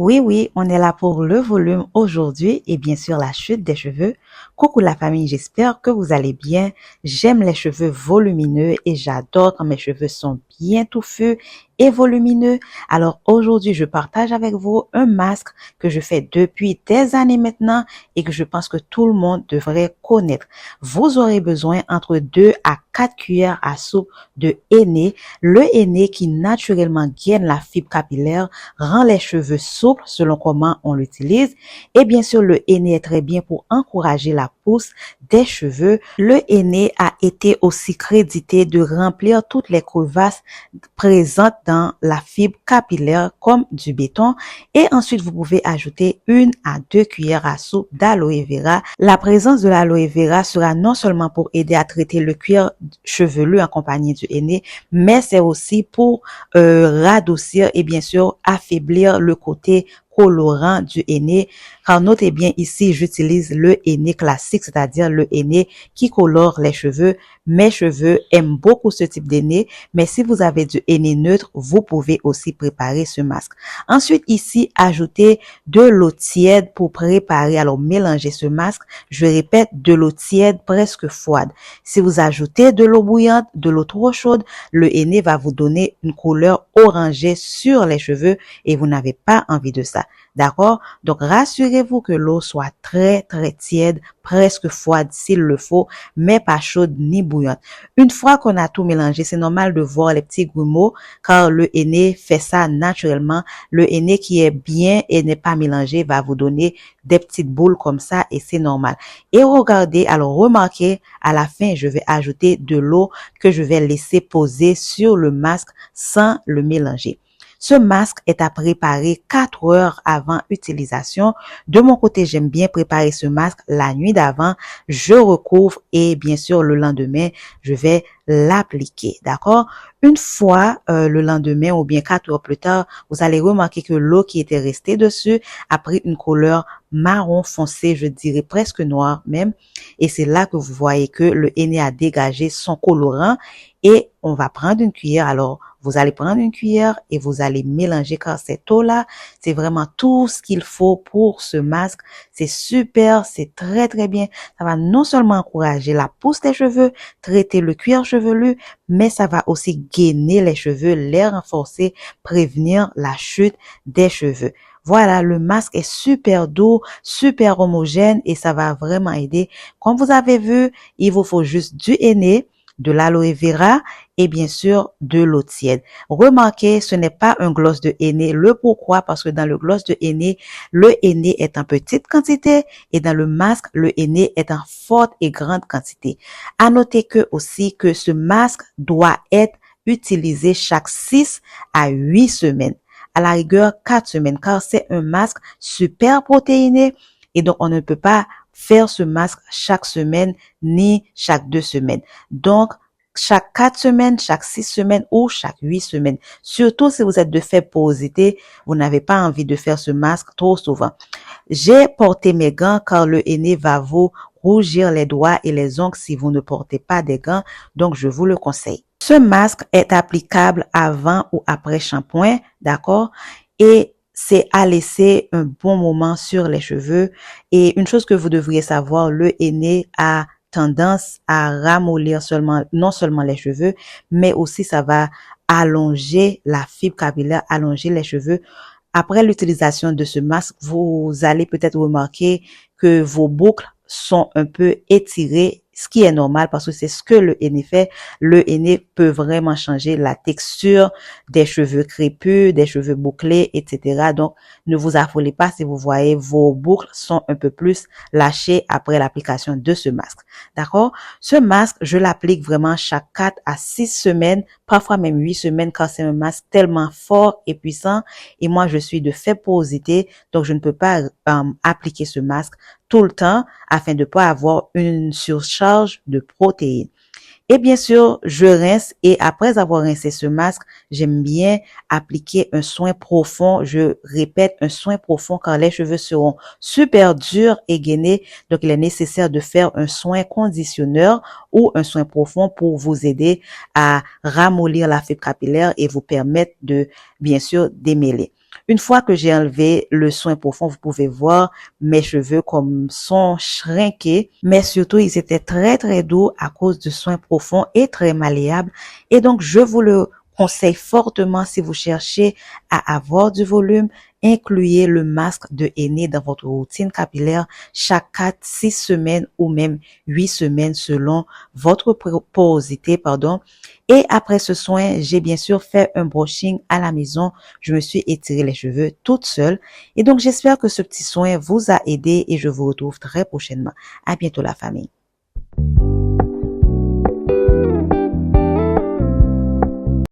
Oui, on est là pour le volume aujourd'hui et bien sûr la chute des cheveux. Coucou la famille, j'espère que vous allez bien. J'aime les cheveux volumineux et j'adore quand mes cheveux sont bien touffus et volumineux. Alors aujourd'hui, je partage avec vous un masque que je fais depuis des années maintenant et que je pense que tout le monde devrait connaître. Vous aurez besoin entre 2 à 4 cuillères à soupe de henné. Le henné qui naturellement gaine la fibre capillaire, rend les cheveux souples selon comment on l'utilise. Et bien sûr, le henné est très bien pour encourager la pousse des cheveux. Le henné a été aussi crédité de remplir toutes les crevasses présentes dans la fibre capillaire comme du béton. Et ensuite, vous pouvez ajouter 1 à 2 cuillères à soupe d'aloe vera. La présence de l'aloe vera sera non seulement pour aider à traiter le cuir chevelu en compagnie du henné, mais c'est aussi pour radoucir et bien sûr affaiblir le côté colorant du henné. Car notez bien ici, j'utilise le henné classique, c'est-à-dire le henné qui colore les cheveux. Mes cheveux aiment beaucoup ce type d'henné, mais si vous avez du henné neutre, vous pouvez aussi préparer ce masque. Ensuite, ici, ajoutez de l'eau tiède pour préparer, alors mélanger ce masque. Je répète, de l'eau tiède presque froide. Si vous ajoutez de l'eau bouillante, de l'eau trop chaude, le henné va vous donner une couleur orangée sur les cheveux et vous n'avez pas envie de ça. D'accord? Donc, rassurez-vous que l'eau soit très, très tiède, presque froide s'il le faut, mais pas chaude ni bouillante. Une fois qu'on a tout mélangé, c'est normal de voir les petits grumeaux car le henné fait ça naturellement. Le henné qui est bien et n'est pas mélangé va vous donner des petites boules comme ça et c'est normal. Et regardez, alors remarquez, à la fin, je vais ajouter de l'eau que je vais laisser poser sur le masque sans le mélanger. Ce masque est à préparer 4 heures avant utilisation. De mon côté, j'aime bien préparer ce masque la nuit d'avant. Je recouvre et bien sûr, le lendemain, je vais l'appliquer. D'accord? Une fois le lendemain ou bien 4 heures plus tard, vous allez remarquer que l'eau qui était restée dessus a pris une couleur marron foncé, je dirais presque noir même. Et c'est là que vous voyez que le henné a dégagé son colorant et on va prendre une cuillère. Alors, vous allez prendre une cuillère et vous allez mélanger car cette eau-là, c'est vraiment tout ce qu'il faut pour ce masque. C'est super, c'est très très bien. Ça va non seulement encourager la pousse des cheveux, traiter le cuir chevelu, mais ça va aussi gainer les cheveux, les renforcer, prévenir la chute des cheveux. Voilà, le masque est super doux, super homogène et ça va vraiment aider. Comme vous avez vu, il vous faut juste du henné, de l'aloe vera et bien sûr de l'eau tiède. Remarquez, ce n'est pas un gloss de henné. Le pourquoi? Parce que dans le gloss de henné, le henné est en petite quantité et dans le masque, le henné est en forte et grande quantité. À noter que aussi que ce masque doit être utilisé chaque 6 à 8 semaines. À la rigueur, 4 semaines car c'est un masque super protéiné et donc on ne peut pas faire ce masque chaque semaine ni chaque 2 semaines. Donc, chaque 4 semaines, chaque 6 semaines ou chaque 8 semaines. Surtout si vous êtes de faible porosité, vous n'avez pas envie de faire ce masque trop souvent. J'ai porté mes gants car le henné va vous rougir les doigts et les ongles si vous ne portez pas des gants. Donc, je vous le conseille. Ce masque est applicable avant ou après shampoing, d'accord? Et c'est à laisser un bon moment sur les cheveux. Et une chose que vous devriez savoir, le henné a tendance à ramollir non seulement les cheveux, mais aussi ça va allonger la fibre capillaire, allonger les cheveux. Après l'utilisation de ce masque, vous allez peut-être remarquer que vos boucles sont un peu étirées, ce qui est normal parce que c'est ce que le henné fait. Le henné peut vraiment changer la texture des cheveux crépus, des cheveux bouclés, etc. Donc, ne vous affolez pas si vous voyez vos boucles sont un peu plus lâchées après l'application de ce masque. D'accord? Ce masque, je l'applique vraiment chaque 4 à 6 semaines, parfois même 8 semaines car c'est un masque tellement fort et puissant. Et moi, je suis de faible porosité, donc je ne peux pas appliquer ce masque tout le temps afin de ne pas avoir une surcharge de protéines. Et bien sûr, je rince et après avoir rincé ce masque, j'aime bien appliquer un soin profond. Je répète, un soin profond car les cheveux seront super durs et gainés. Donc, il est nécessaire de faire un soin conditionneur ou un soin profond pour vous aider à ramollir la fibre capillaire et vous permettre de, bien sûr, démêler. Une fois que j'ai enlevé le soin profond, vous pouvez voir mes cheveux comme sont shrinkés, mais surtout ils étaient très très doux à cause de soins profonds et très malléables. Et donc je vous le conseille fortement si vous cherchez à avoir du volume. Incluez le masque de henné dans votre routine capillaire chaque 4-6 semaines ou même 8 semaines selon votre porosité, Et après ce soin, j'ai bien sûr fait un brushing à la maison. Je me suis étiré les cheveux toute seule. Et donc, j'espère que ce petit soin vous a aidé et je vous retrouve très prochainement. À bientôt la famille.